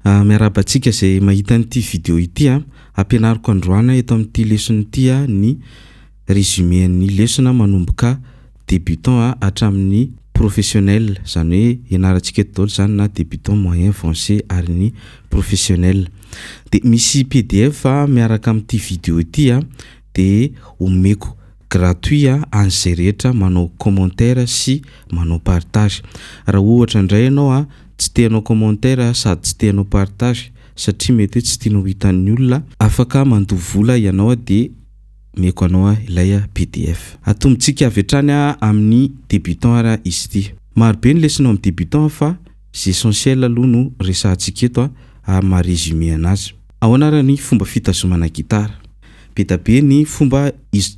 Miarabantsika izay mahita an'ity vidéo ity ampianariko androany eto amin'ity leçon ity ny résumé ny leçon manomboka débutant hatramin'ny professionnel, zany hoe ianarantsika eto daholo zany na débutant, moyen, avancé ary ny professionnel. De misy PDF miaraka amin'ity vidéo ity de omeko gratuit an'izay rehetra manao commentaire sy manao partage. Raha ohatra indray ianao tsy te-hanao commentaire sady tsy te-hanao partage satria mety hoe tsy tianao hitan'ny olona, afaka mandoha vola ianao de meko anao ilay PDF. Atombontsika avy hatrany amin'ny débutant raha izy ity. Marobe ny lesinao amin'ny débutant fa c'est essentiel aloha no resahantsika eto ma-résumé anazy. Ahoana raha ny fomba fitazomana gitara? Be da be ny fomba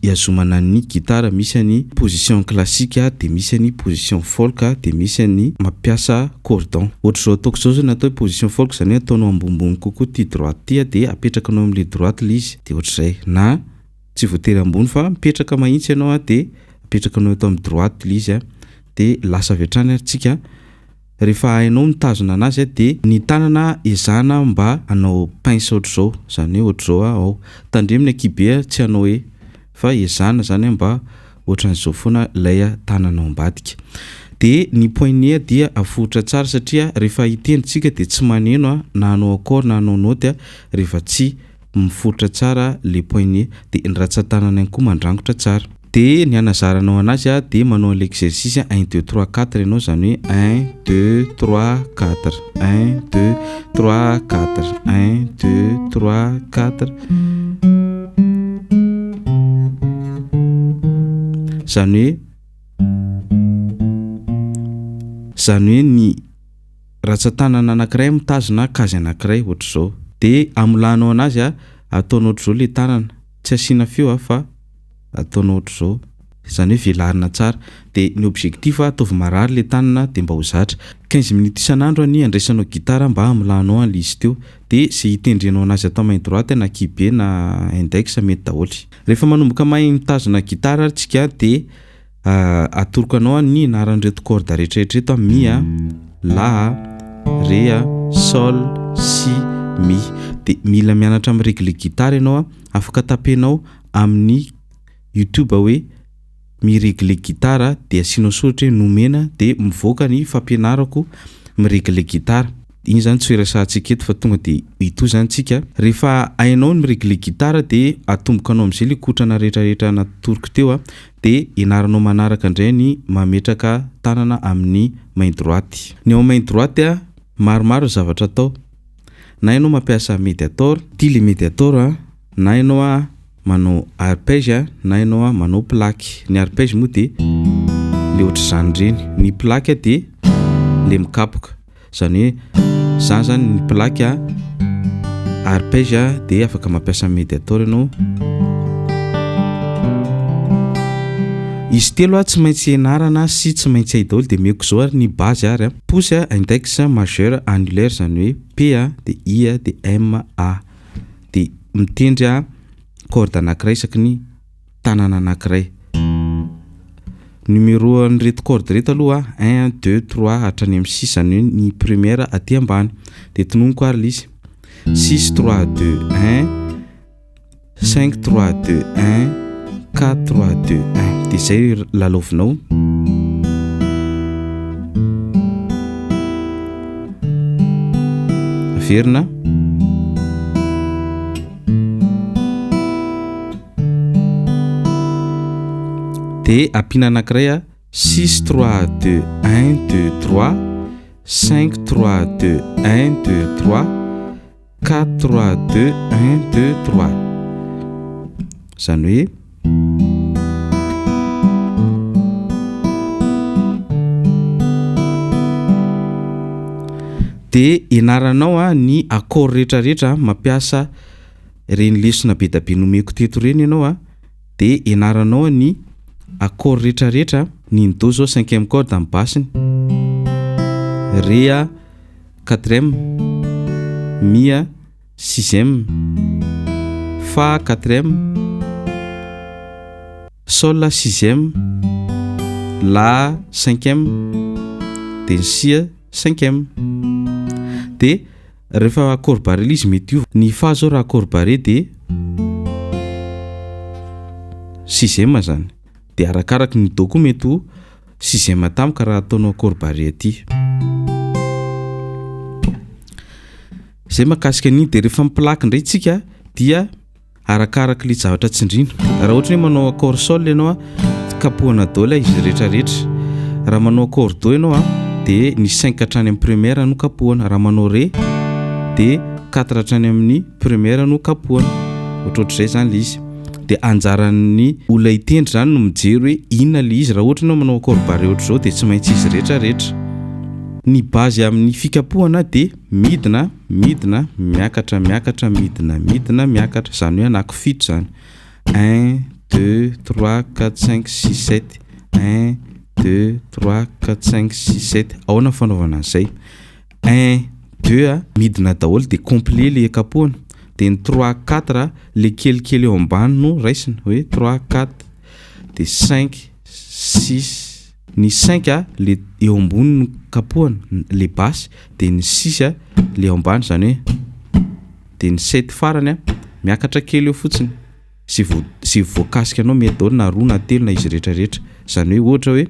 iazomana ny gitara, misy ny position classique de misy ny position folk de misy ny mampiasa cordon. Ohatra zao ataoko zao zany atao position folk, zany ataonao ambonimbony kokoa ty droite ty de apetrakanao amin'le droite l'izy de ohatr'izay, na tsy voatery ambony fa mipetraka mahitsy ianao de apetrakanao eto amin'ny droite l'izy de lasa avy hatrany antsika. Rehefa hainao mitazona anazy de ny tanana ezahana mba hanao pince ohatra zao, zany hoe ohatra zao ao tandremina kibe tsy hanao hoe fa ezahana zany mba ohatran'izao foana lay tananao ambadika. De ny poignet dia afotra tsara satria rehefa hitendritsika de tsy maneno na hanao accord na hanao note rehefa tsy mifotra tsara le poignet de ny ratsan-tanana ihany koa mandrangotra tsara. De ny anazaranao anazy de manao l'exercice 1 2 3 4 ianao, zany hoe 1 2 3 4 1 2 3 4 1 2 3 4. Zany hoe ny ratsan-tanana anankiray mitazona kazy anankiray ohatra zao. De amolanao anazy ataonao ohatra zao le tanana, tsy asiana feo fa ataonao ohatra zao, zany hoe velarina tsara. De ny objectif ataovy marary le tanana de mba ho zatra. 15 minutes isan'andro ny andraisanao gitara mba amolanao an'izy teo. De se hitendrenao anazy atao main droite na kibe na index mety daholo. Rehefa manomboka mahay mitazona gitara tsika de atoroko anao ny anaran'ireto corde rehetrarehetra mi, la, ré, sol, si, mi. De mila mianatra amin'ny régler gitara ianao afaka tapenao amin'ny YouTube hoe mi-régler gitara de asianao soratra hoe nomena de mivoaka ny fampianarako mi-régler gitara. Igny zany tsy resahantsika eto fa tonga de ito zany tsika. Rehefa hainao ny mi-régler gitara de atomboka anao amin'izay le kotrana rehetrarehetra natoroko teo de ianaranao manaraka indray ny mametraka tanana amin'ny main droite. Ny ao main droite maromaro zavatra atao. Na ianao mampiasa médiator, ty le médiator na ianao manao arpège na ianao manao plaque. Ny arpège moa de le ohatra zany reny, ny plaque de le mikapoka, zany hoe zany ny plaque arpège de afaka mampiasa médiator ianao. Izy telo tsy maintsy ianarana sy tsy maintsy hay daholo de meko zao ary ny base ary pouce, index, majeur, annulaire, zany hoe P de I de M A. De mitendry corde anankiray isaky ny tanana anankiray. Numéro an'ireto corde reto aloha 1 2 3 hatrany amin'ny 6, zany hoe ny première aty ambany. De tononoko ary l'izy 6 3 2 1 5 3 2 1 4 3 2 1. De zay lalaovinao. Averina. De apina anankiray 6 3 2 1 2 3 5 3 2 1 2 3 4 3 2 1 2 3. Zany hoe de ianaranao ny accord rehetrarehetra mampiasa reny lesona be da be nomeko teto reny ianao de ianaranao ny accord rehetrarehetra. Ny do zao 5e corde amin'ny bassiny, ré 4e, mi 6e, fa 4e, sol 6e, la 5e, de ny si 5e. De rehefa corps barré izy mety io ny fa zao raha corps barré de 6e zany de arakaraky ny do koa mety ho 6e tampoka raha ataonao corps barré aty. Zay makasika ny de rehefa miplaky ndray tsika dia arakaraky le zavatra tsindrina. Raha ohatra hoe manao accord sol ianao kapohana do la izy rehetrarehetra. Raha manao accord do ianao de ny 5 hatrany amin'ny première no kapohana. Raha manao ré de 4 hatrany amin'ny première no kapohana. Ohatrohatrizay zany le izy. De anjaran'ny olona hitendry zany no mijery hoe inona le izy. Raha ohatra ianao manao accord barré ohatra zao de tsy maintsy izy rehetrarehetra. Ny base amin'ny fikapohana de midina, midina, miakatra, miakatra, midina, midina, miakatra. Zany hoe anakifito zany. 1, 2, 3, 4, 5, 6, 7. 1, 2, 3, 4, 5, 6, 7. Ahoana fanaovana an'izay? 1, 2 midina daholo de complet le kapohana. De ny 3, 4 le kelikely eo ambany no raisina. Hoe 3, 4 de 5, 6. Ny 5 le eo ambony no kapohana le basy de ny 6 le eo ambany zany hoe de ny 7 farany miakatra kely eo fotsiny. Sy voakasika anao mety daholo na 2 na 3 na izy rehetrarehetra. Zany hoe ohatra hoe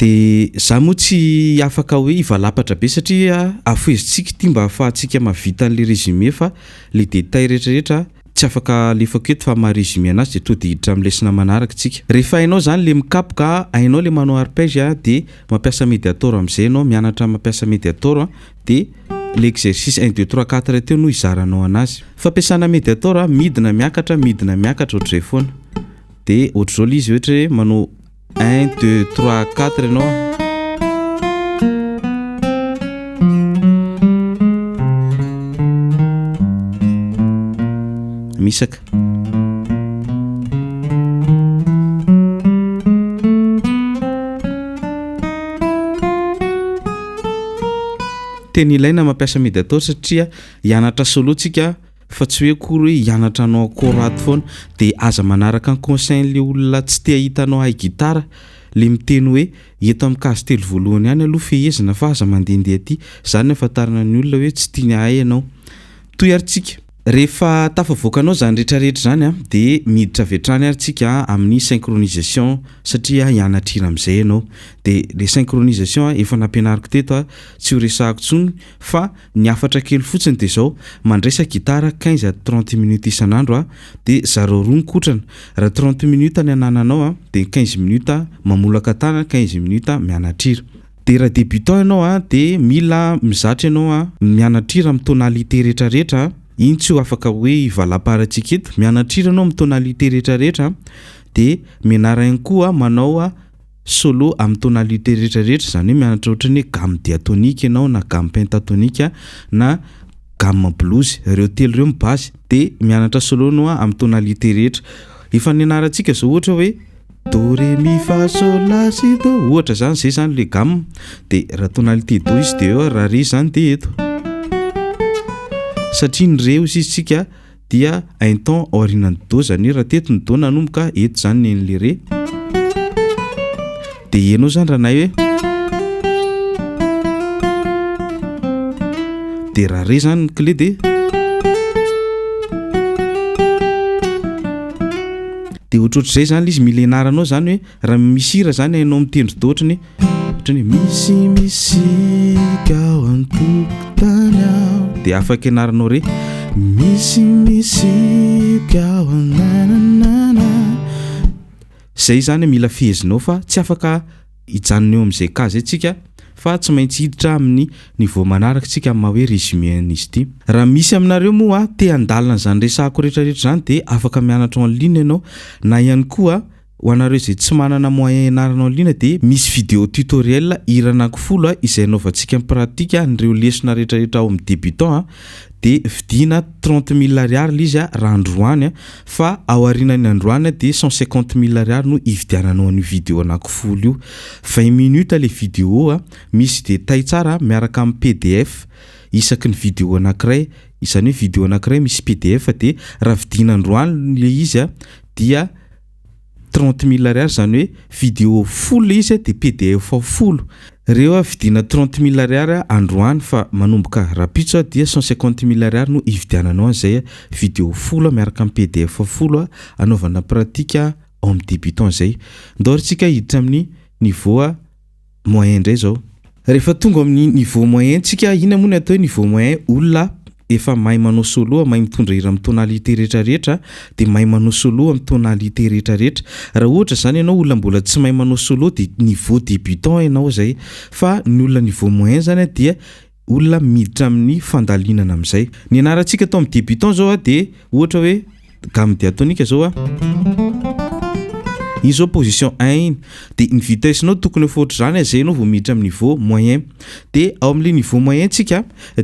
de za moa tsy afaka hoe ivalapatra be satria afoezintsika ty mba ahafahantsika mahavita an'le résumé fa le détail rehetrarehetra tsy afaka alefako eto fa maha-résumé anazy de to de hiditra amin'ny lesona manaraka tsika. Rehefa hainao zany le mikapoka, hainao le manao arpège de mampiasa médiator am'izay ianao mianatra mampiasa médiator de l'exercice 1 2 3 4 teo no izaranao anazy. Fampiasana médiator midina miakatra ohatr'izay foana. De ohatr'izao le izy ohatra hoe manao 1, 2, 3, 4 ianao. Misaka. Teny ilaina mampiasa médiator satria hianatra solo tsika fa tsy hoe kory hoe hianatra anao akorato foana de aza manaraka ny conseil le olona tsy te hitanao hay gitara le miteny hoe eto amin'ny case telo voalohany ihany aloha fehezina fa aza mandehandeha aty. Zany no ahafantarana ny olona hoe tsy tiany ahay ianao. Toy ary tsika rehefa tafavoakanao zany rehetrarehetra zany de miditra vetrany ary tsika amin'ny synchronisation satria hianatra hira amin'izay ianao. De le synchronisation efa nampianariko teto tsy ho resahako tsony fa ny afatra kely fotsiny de zao mandraisa gitara 15 à 30 minutes isan'andro de 0 roa mikotrana. Raha 30 minutes ny anananao de 15 minutes mamolaka tana, 15 minutes mianatra hira. De raha débutant ianao de mila mizatra ianao mianatra hira amin'ny tonalité rehetrarehetra. Iny tsy ho afaka hoe ivalaparantsika eto. Mianatra hira anao amin'ny tonalité rehetrarehetra de mianara ihany koa manao solo amin'ny tonalité rehetrarehetra. Zany hoe mianatra ohatrany hoe gamme diatonique ianao na gamme pentatonique na gamme blues. Ireo telo ireo mibasy de mianatra solo anao amin'ny tonalité rehetra. Efa nianarantsika zao ohatra hoe do ré mi fa sol la si do ohatra zany zay zany le gamme de raha tonalité do izy de eo raha ré zany de eto. Satria ny ré izy tsika dia un ton aorianan'ny do zany raha teto ny do nanomboka eto zany ny le ré. De ianao zany raha nay hoe de raha ré zany ny clé de ohatrohatr'izay zany izy mila ianaranao zany hoe raha misy hira zany hainao mitendry do ohatrany hoe misika ao an-tokotany ao de afaka ianaranao re misika ao an-nananana. Zay zany mila fehezinao fa tsy afaka hijanona eo amin'izay ka zay tsika fa tsy maintsy hiditra amin'ny niveau manaraka tsika amin'ny maha hoe résumé an'izy ity. Raha misy aminareo moa te handalina zany resahako rehetrarehetra zany de afaka mianatra en ligne ianao na ihany koa ho anareo izay tsy manana moyen ianaranao en ligne de misy vidéo tutoriel hira anankifolo izay anaovantsika amin'ny pratika an'ireo lesona rehetrarehetra ao amin'ny débutant de vidina 30 000 ariary izy raha androany fa ao aorianany androany de 150 000 ariary no ividiananao an'io vidéo anankifolo io. 20 minutes le vidéo misy détail tsara miaraka amin'ny PDF isaky ny vidéo anankiray izany hoe vidéo anankiray misy PDF de raha vidina androany le izy dia 30 000 ariary zany hoe vidéo full izy de PDF full. Reo vidina 30 000 ariary androany fa manomboka rapitso dia 150 000 ariary no ividiananao an'izay vidéo full miaraka amin'ny PDF full anaovana pratika en débutant zay. Ndoritsika hiditra amin'ny niveau moyen ndray zao. Rehefa tonga amin'ny niveau moyen tsika ina moa ny atao niveau moyen olona efa mahay manao solo mahay mitondra hira amin'ny tonalité rehetrarehetra de mahay manao solo amin'ny tonalité rehetrarehetra. Raha ohatra zany ianao olona mbola tsy mahay manao solo de niveau débutant ianao zay fa ny olona niveau moyen zany dia olona miditra amin'ny fandalinana amin'izay. Ny anarantsika atao amin'ny débutant zao de ohatra hoe gamme diatonique zao izo position 1 de ny vitesse-nao tokony efa ohatran'izany zay ianao vao miditra amin'ny niveau moyen. De ao amin'le niveau moyen tsika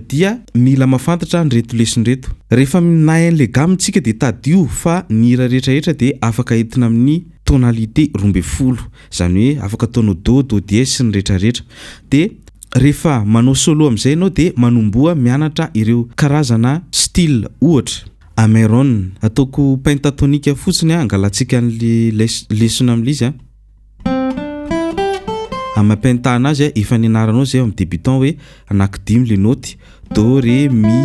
dia mila mahafantatra an'ireto leson'ireto. Rehefa minahy an'le gamme tsika de tadio fa ny hira rehetrarehetra de afaka entina amin'ny tonalité 12 zany hoe afaka ataonao do dièse sy ny rehetrarehetra. De rehefa manao solo amin'izay ianao de manomboa mianatra ireo karazana style ohatra Ameron ataoko pentatonique fotsiny angalatsika an'le lesson amin'izy amapentana azy efa nianaranao zay amin'ny débutant hoe anankidimy le note do ré mi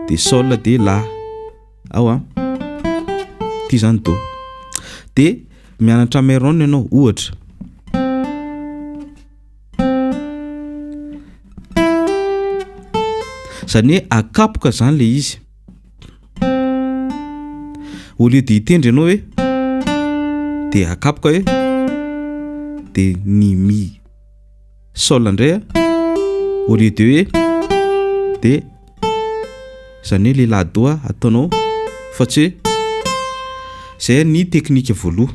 de sol de la ao ty zany do de mianatra Ameron ianao ohatra zany hoe akapoka zany le izy. Au lieu de hitendry ianao hoe de akapoka hoe de ny mi sol indray au lieu de hoe de zany hoe le la do ataonao fa tsy hoe zay ny teknika voaloha.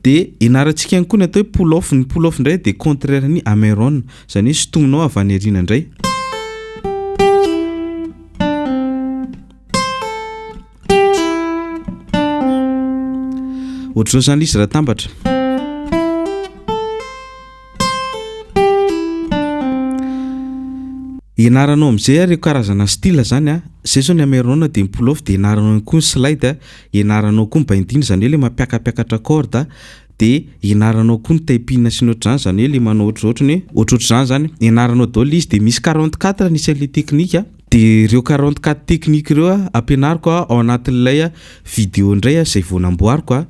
De ianarantsika ihany koa ny atao hoe pull off. Ny pull off indray de contraire ny Ameron zany hoe sotominao avy any aoriana indray. Ohatr'izao zany izy raha tambatra. Ianaranao amin'izay ireo karazana style zany zay zao ny Ameron de ny pull off de ianaranao koa ny slide ianaranao koa ny binding zany hoe le mampiakapiakatra corde de ianaranao koa ny taipina sy ny ohatr'izany zany hoe le manao ohatrohatr'izany zany. Ianaranao daholo izy de misy 44 anisan'le teknika de ireo 44 teknika ireo ampianariko ao anatin'ilay vidéo indray zay vao namboariko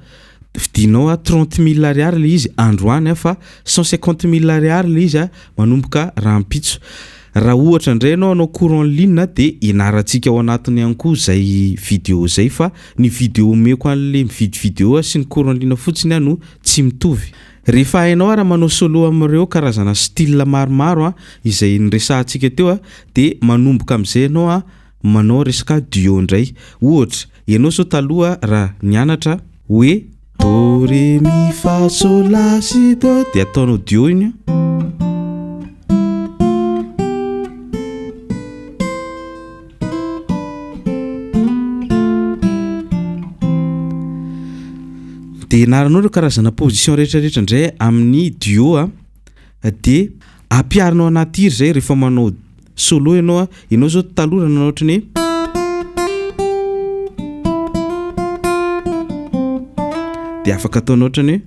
vidinao 30 000 ariary le izy androany fa 150 000 ariary le izy manomboka rahampitso. Raha ohatra indray anao courant ligne de ianarantsika ao anatiny ihany koa zay vidéo zay fa ny vidéo meko an'le mividy vidéo sy ny courant ligne fotsiny no tsy mitovy. Rehefa hainao raha manao solo amin'ireo karazana style maromaro izay niresahantsika teo de manomboka amin'izay ianao manao resaka duo indray. Ohatra ianao zao taloha raha nianatra hoe do ré mi fa sol la si do de ataonao duo iny de ianaranao ireo karazana position rehetrarehetra indray amin'ny duo de ampiarinao anaty hira zay rehefa manao solo ianao zao taloha nanao ohatrany hoe de afaka ataonao ohatrany hoe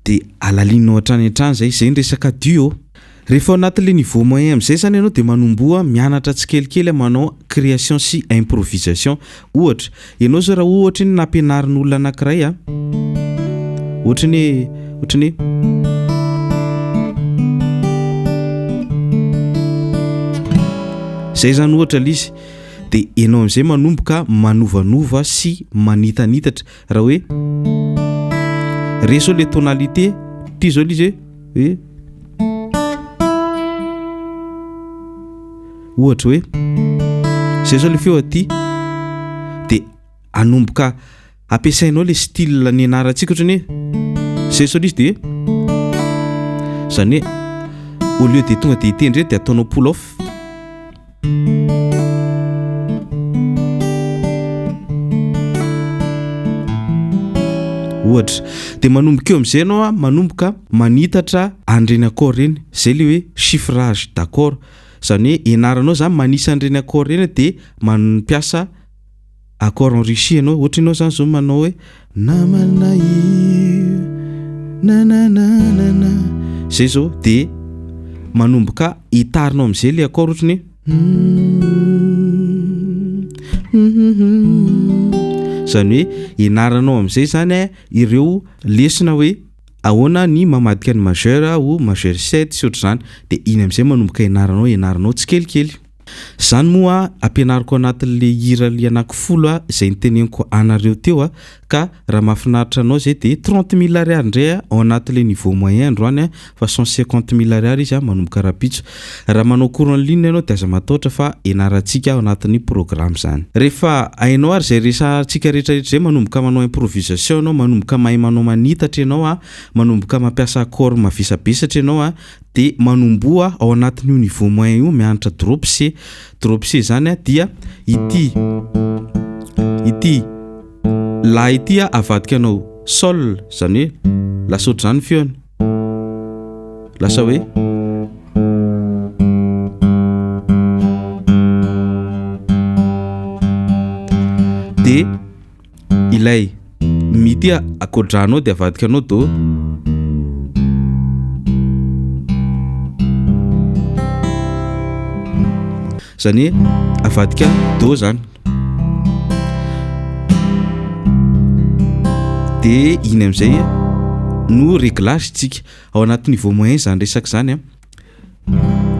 de alalinao hatrany hatrany zay ny resaka duo. Rehefa anatin'le niveau moyen amin'izay zany ianao de manomboa mianatra tsikelikely manao création sy improvisation. Ohatra ianao zao raha ohatra ny nampianarin'olona anankiray ohatrany zay zany ohatra l'izy de ianao amin'izay manomboka manovanova sy manitanitatra raha hoe reso le tonalité ty zao l'izy hoe ohatra hoe zay zao le feo aty de anomboka ampiasainao le style ny anarantsika ohatrany hoe zay zao l'izy de zany hoe au lieu de tonga de hitendry de ataonao pull off. ohatra de manomboka eo amin'izay anao a manomboka manitatra an'ireny accord reny zay le hoe chiffrage d'accord zany hoe ianaranao zany manisa an'ireny accord reny de mampiasa accord enrichi anao ohatra ianao zany zao manao hoe namana io nananana zay zao de manomboka hitarinao amin'izay le accord ohatry zany hoe ianaranao amin'izay zany ireo lesona hoe ahoana ny mamadika ny majeur ou majeur 7 sy ohatr' zany de iny amin'izay manomboka ianaranao tsikelikely zany moa ampianariko anatin'le hira le anankifolo izay niteneniko anareo teo ka raha mahafinaritra anao zay de 30 000 ariary indray ao anatin'le niveau moyen androany fa 150 000 ariary izy manomboka rapitso raha manao cours en ligne ianao de aza matahotra fa ianarantsika ao anatin'ny programme zany rehefa ainao ary zay resantsika rehetrarehetra zay manomboka manao improvisation anao manomboka mahay manao manitatra ianao manomboka mampiasa accord mavisabesatra ianao de manomboa ao anatin'io niveau moyen io mianatra drop C zany dia ity la ity avadika anao sol zany hoe lasa ohatr' zany feony lasa hoe de ilay mity akodranao de avadika anao do zany avadika do zany de iny amin'izay no réglage tsika ao anaty niveau moyen zany resaka zany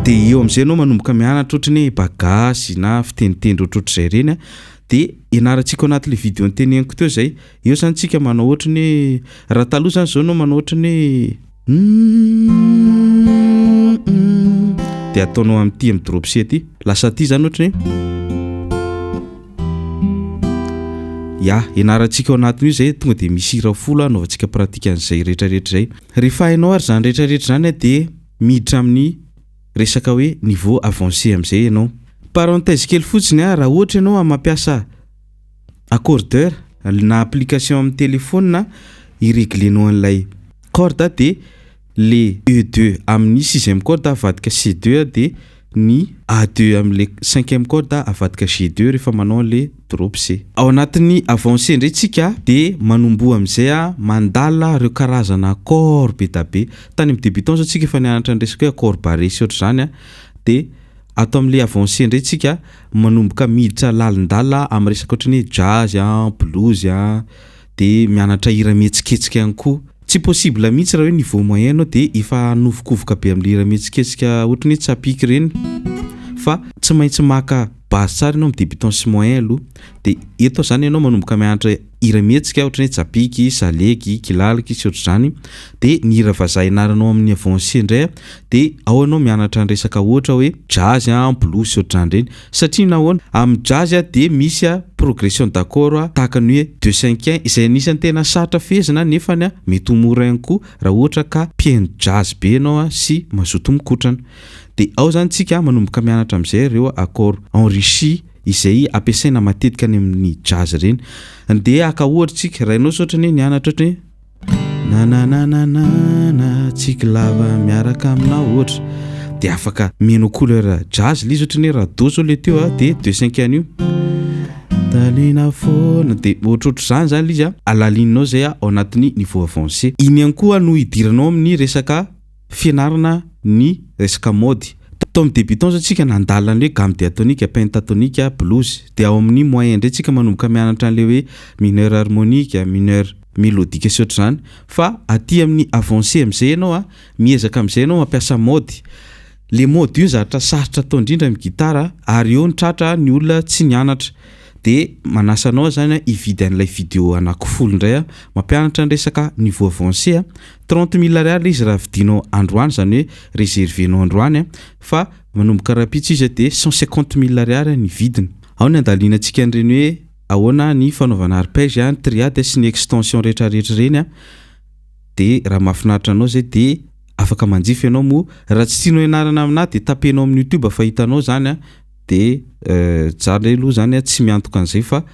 de eo amin'izay anao manomboka mianatra ohatrany hoe bagasy na fitenitendry ohatrohatr'izay reny de ianarantsika ao anaty le vidéo niteneniko teo zay eo zany tsika manao ohatrany hoe raha taloha zany zao anao manao ohatrany hoe de ataonao amin'ity amin'ny drop C ty lasa ty zany ohatrany ya ianarantsika ao anatin'io zay tonga de misy hira folo anaovantsika pratika an'izay rehetrarehetra zay rehefa hainao ary zany rehetrarehetra zany de miditra amin'ny resaka hoe niveau avancé amin'izay ianao parenthèse kely fotsiny raha ohatra ianao mampiasa accordeur na application amin'ny téléphone na ireglenao an'ilay corde de le E2 amin'ny 6e corde avadika C2 de ny A2 amin'le 5e corde avadika G2 rehefa manao le drop C ao anatin'ny avancé ndray tsika de manomboa amin'izay mandala reo karazana accord be da be tany amin'ny débutant zao tsika efa nianatra ny resaka hoe accord barré sy ohatr' zany de atao amin'le avancé ndray tsika manomboka miditra lalindala amin'ny resaka ohatry ny jazz blues de mianatra hira mihetsiketsika ihany koa tsy possible mihitsy raha hoe niveau moyen anao de efa novokovoka be amin'ny hira mihetsiketsika ohatry ny tsapiky reny fa tsy maintsy maka base tsara ianao amin'ny débutant sy moyen aloha de eto zany ianao manomboka mianatra hira mihetsika ohatry ny tsapiky salegy kilaliky sy ohatr' zany de ny hira vazaha ianaranao amin'ny avancé indray de ao ianao mianatra ny resaka ohatra hoe jazz blues sy ohatr' zany reny satria nahoana amin'ny jazz de misy progression d'accord tahaka ny hoe 2/5 izay anisany tena saratra fezina nefany mety ho mora ihany koa raha ohatra ka mpihaino jazz be ianao sy mazoto mikotrana de ao zany tsika manomboka mianatra amin'izay ireo accord enrichi izay ampiasaina matetika any amin'ny jazz reny de aka ohatra tsika raha ianao ohatrany hoe nianatra ohatry hoe nananana tsiklava miaraka amina ohatra de afaka meno couleur jazz lizy ohatry ny raha do zao le teo de 2/5 an'io dalina fona de ohatrohatr' zany zany le izy alalininao zay ao anatin'ny niveau avancé iny ihany koa no hidiranao amin'ny resaka fianarana ny resaka mody tao amin'ny débutant zao tsika nandalana hoe gamme diatonique pentatonique blues de ao amin'ny moyen ndray tsika manomboka mianatra an'le hoe mineur harmonique mineur mélodique sy ohatr' zany fa aty amin'ny avancé amin'izay ianao miezaka amin'izay ianao mampiasa mody le mody io zatra sarotra atao indrindra amin'ny gitara ary eo ny tratra ny olona tsy nianatra de manasanao zany hividy an'ilay vidéo anankifolo indray mampianatra ny resaka niveau avancé 30 000 ariary izy raha vidinao androany zany hoe réservenao androany fa manomboka rapitso izy de 150 000 ariary ny vidiny ao ny andalianantsika an'ireny hoe ahoana ny fanaovana arpège triade sy ny extension rehetrarehetra reny de raha mahafinaritra anao zay de afaka manjifa ianao moa raha tsy tianao ianarana amina de tapenao amin'ny YouTube fa hitanao zany de tsara aloha zany tsy miantoka an'izay fa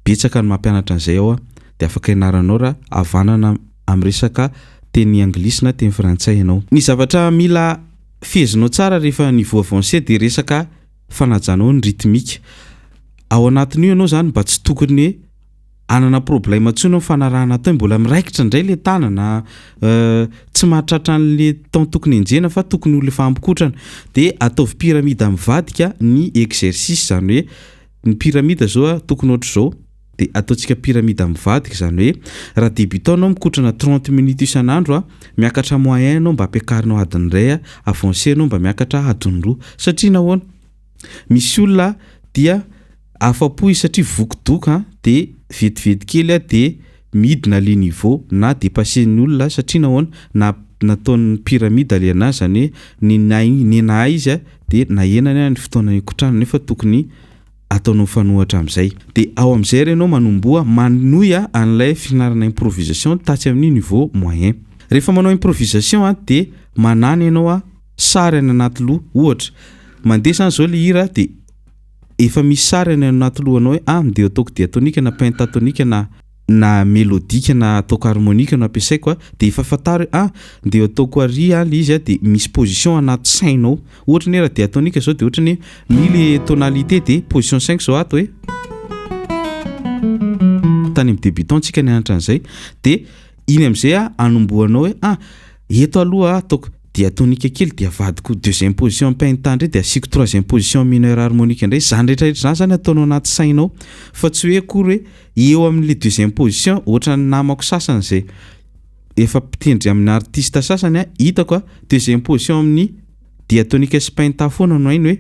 betsaka ny mampianatra an'izay ao dia afaka ianaranao raha havanana amin'ny resaka teny anglisy na teny frantsay ianao. Ny zavatra mila fezinao tsara rehefa niveau avancé dia resaka fanajanao ny rythmique. Ao anatin'io ianao zany mba tsy tokony hoe anana problème tsony amin'ny fanarahana tao, mbola miraikitra indray le tanana, tsy mahatratra an'le temps tokony enjena fa tokony ho le fampokotrana. Dia ataovy pyramide mivadika ny exercice, zany hoe ny pyramide zao tokony ohatra zao, dia ataontsika pyramide mivadika, zany hoe raha débutant anao mikotrana 30 minutes isan'andro miakatra moyen anao mba ampiakarinao adiny iray, avancé anao mba miakatra adiny 2. Satria nahoana misy olona dia afapo satria vokidoka dia vetivety kely dia midina le niveau na dépassé ny olona, satria nahoana nataon'ny pyramide le anazy, zany hoe nena izy dia nahenany ny fotoana ikotrana nefa tokony ataonao mifanohatra amin'izay. Dia ao amin'izay ianao manomboa manohy an'ilay fianarana improvisation tatsy amin'ny niveau moyen. Rehefa manao improvisation dia manany ianao sary any anaty loha. Ohatra mandeha zany zao le hira dia efa misy sary any anaty lohanao hoe mindeha ataoko diatonika na pentatonika na mélodique na ataoko harmonique no ampiasaiko dia efa fantaro ndeha ataoko arry le izy dia misy position anaty sainao. Ohatra ny raha diatonika zao dia ohatra ny le tonalité dia position 5 zao ato hoe tany amin'ny débutant tsika nianatra an'izay. Dia iny amin'izay anomboanao hoe eto aloha ataoko diatonika kely dia avadiko deuxième position pentendre dia asiko troisième position mineur harmonique indray. Zany rehetrarehetra zany ataonao anaty sainao, fa tsy hoe akory hoe eo amin'le deuxième position. Ohatra ny namako sasany zay efa mpitendry amin'ny artiste sasany hitako deuxième position amin'ny diatonika sy pentafona no hainy hoe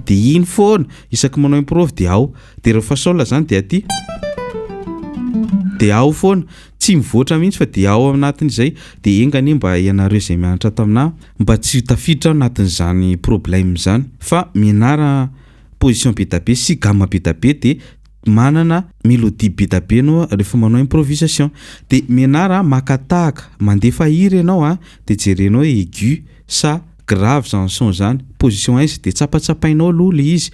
dia iny foana isaky manao improve dia ao. Dia rehefa sol zany dia aty dia ao foana, tsy mivoatra mihitsy fa dia ao anatin'izay. Dia engany mba ianareo izay mianatra taminahy mba tsy tafiditra anatin'izany problème zany, fa mianara position be tabe sy gamme be tabe dia manana mélodie be tabe anao rehefa manao improvisation. Dia mianara makatahaka mandefa hira ianao dia jerenao aigu sa grave chanson zany position 1 dia tsapatsapainao aloha le izy,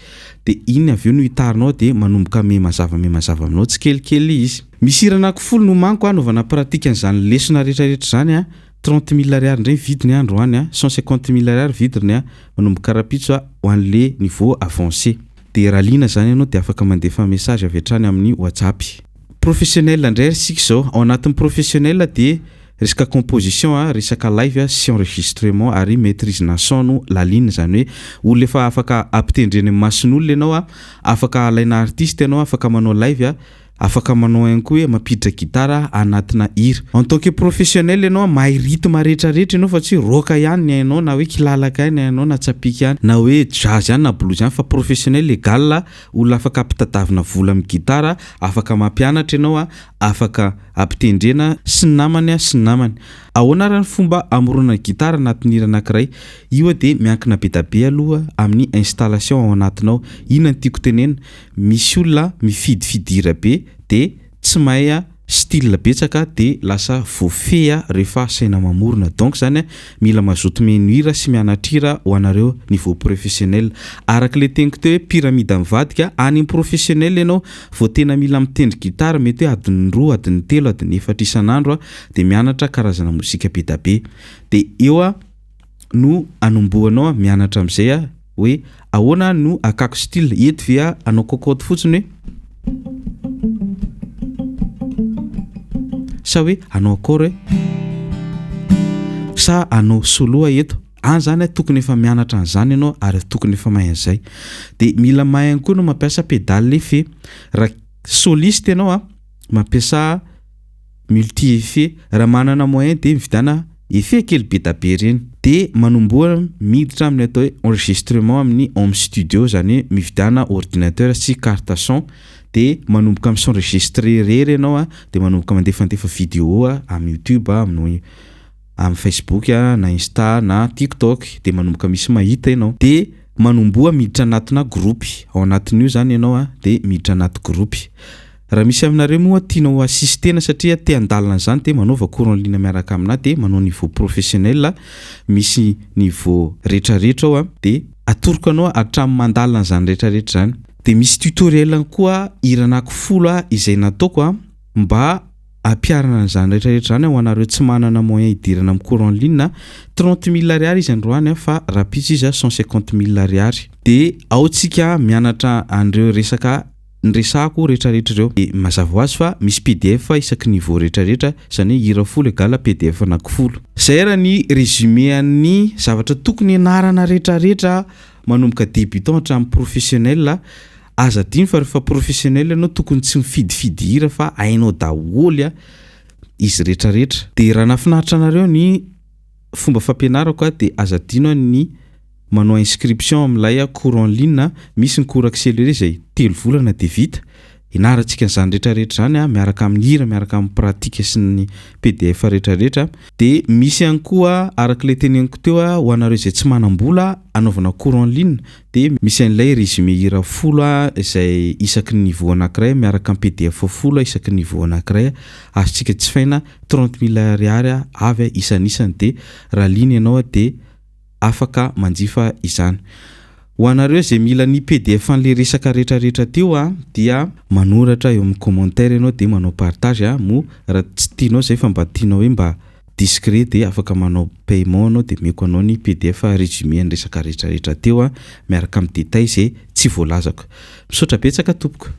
dia iny avy eo no hitarinao dia manomboka me mazava aminao tsy kelikely izy. Misy hira anankifolo no manko anaovana pratika an'izany lesona rehetrarehetra zany 30 000 ariary indray vidiny androany 150 000 ariary vidiny manomboka rapitso ho an'le niveau avancé. Dia raha liana zany ianao dia afaka mandefa message avy hatrany amin'ny WhatsApp. Professionnel indray sika zao, ao anatin'ny professionnel dia resaka composition resaka live sy enregistrement ary maîtrise na son no laline, zany hoe olona efa afaka ampitendreny mason'olona ianao afaka alaina artiste ianao afaka manao live afaka manao ihany koa hoe mampiditra gitara anatina hira. En tant que professionnel ianao mahay rythme rehetrarehetra ianao, fa tsy rock ihany ny hainao na hoe kilalaka ihany hainao na tsapika ihany na hoe jazz ihany na blues ihany, fa professionnel égal olona afaka ampitadavina vola amin'ny gitara, afaka mampianatra ianao afaka ampitendrena sy ny namany. Ahoana raha ny fomba amoronana gitara anatin'ny hira anankiray? Io dia miankina be tabe aloha amin'ny installation ao anatinao. Ina ny tiako tenena, misy olona mifidifidy hira be dia tsy mahay style betsaka dia lasa voafeha rehefa saina mamorona. Donc zany mila mazoto miheno hira sy mianatra hira ho anareo niveau professionnel. Araka le teniko teo hoe pyramide mivadika any professionnel ianao vao tena mila mitendry gitara mety hoe adiny 2 adiny 3 adiny 4 isan'andro dia mianatra karazana mozika be tabe. Dia eo no anomboanao mianatra amin'izay hoe ahoana no akako style. Eto via anao cocotte fotsiny sa hoe anao akory sa anao solo eto zany tokony efa mianatra an'izany ianao ary tokony efa mahay an'izay. Dia mila mahay ihany koa no mampiasa pédale l'effet. Raha soliste ianao mampiasa multi effet, raha manana moyen dia mividana effet kely be tabe reny. Dia manomboa miditra amin'ny atao hoe enregistrement amin'ny home studio, zany mividana ordinateur sy carte son. Dia manomboka amin'ny s'enregistrer rery ianao dia manomboka mandefandefa vidéo amin'ny YouTube, amin'ny Facebook na Insta na TikTok, dia manomboka misy mahita ianao. Dia manomboa miditra anatina groupy. Ao anatin'io zany ianao dia miditra anaty groupy. Raha misy aminareo moa tianao assistena satria te andalana zany dia manaova courant en ligne miaraka aminahy dia manao niveau professionnel, misy niveau rehetrarehetra ao dia atoroko anao hatramin'ny mandalana zany rehetrarehetra zany. De misy tutoriel koa iranaky 10 izay nataoko mba ampiarana an'izany rehetrarehetra zany ho anareo tsy manana moyen idirana amin'ny cours en ligne. 30 000 ariary izy androany fa rapide izy 150 000 ariary. De ao tsika mianatra andreo resaka ndresako rehetrarehetra reo. De mazava ho azy fa misy PDF isaky niveau rehetrarehetra, zany hoe hira 10 égale PDF anaky 10. Zay era ny résumé an'ny zavatra tokony ianarana rehetrarehetra manomboka débutant hatramin'ny professionnel. Aza diny fa rehefa professionnel ianao tokony tsy mifidifidy hira fa hainao daholo izy rehetrarehetra. De raha nafinaritra anareo ny fomba fampianarako de aza dino ny manao inscription amin'ilay cours en ligne. Misy ny cours accéléré zay 3 volana de vita. Inarantsika an'izany rehetrarehetra zany miaraka amin'ny hira, miaraka amin'ny pratika sy ny PDF rehetrarehetra. De misy ihany koa araka le teneniko teo ho anareo izay tsy manam-bola anaovana cours en ligne, de misy an'ilay résumé hira 10 izay isaky niveau anankiray miaraka amin'ny PDF 10 isaky niveau anankiray. Azontsika jifaina 30 000 ariary avy isan'isany. De raha liny ianao de afaka manjifa izany. Ho anareo izay mila ny PDF an'le resaka rehetrarehetra teo dia manoratra eo amin'ny commentaire ianao de manao partage mo raha tsy tianao zay fa mba tianao hoe mba discret de afaka manao paiement anao de meko anao ny PDF résumé ny resaka rehetrarehetra teo miaraka amin'ny détail zay tsy voalazako. Misaotra betsaka tompoko.